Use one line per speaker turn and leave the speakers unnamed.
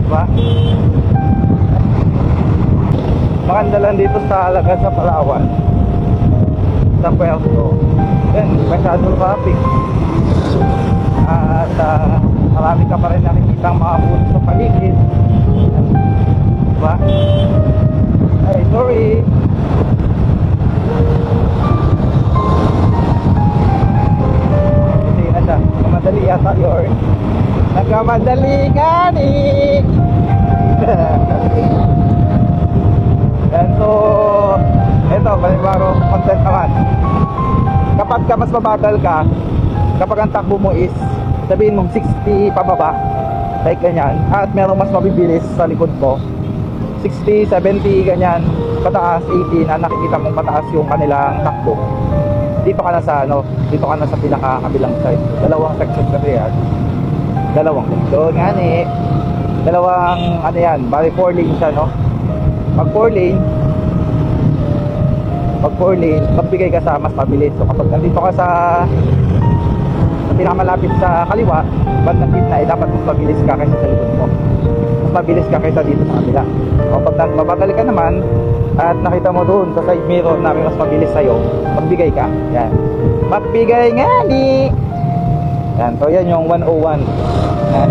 Diba? Maganda lang dito sa Alaga sa Palawan, sa Puerto. Then, masyadong traffic. At marami ka pa rin nakikita ang mga puno sa paligid. Diba? Ay, sorry. Hindi na siya. Nagkamadali yata yun. Nagkamadali nga ni. And so, eto, panibaro content naman. Kapag ka mas mabagal ka, kapag ang takbo mo is sabihin mong 60 pababa, like ganyan, at merong mas mabibilis sa likod mo, 60, 70, ganyan, pataas, 80, na nakikita mong pataas yung kanilang takbo, dito ka na sa dito ka na sa pinaka-kabilang side. Dalawang section kasi yan. Dalawang section, yan eh. Dalawang, yan, bali 4 lane siya, no? Pag 4 lane, magbigay ka sa mas mabilis. So kapag nandito ka sa pinakamalapit sa kaliwa, bandang gitna, dapat mas mabilis ka kaysa sa likod mo. Mas mabilis ka kaysa dito sa kabila. O pag mabagal ka naman at nakita mo doon sa side mirror na may mas mabilis sa'yo, magbigay ka. Yan. Magbigay nga ni. Yan. So yan yung 101. Yan.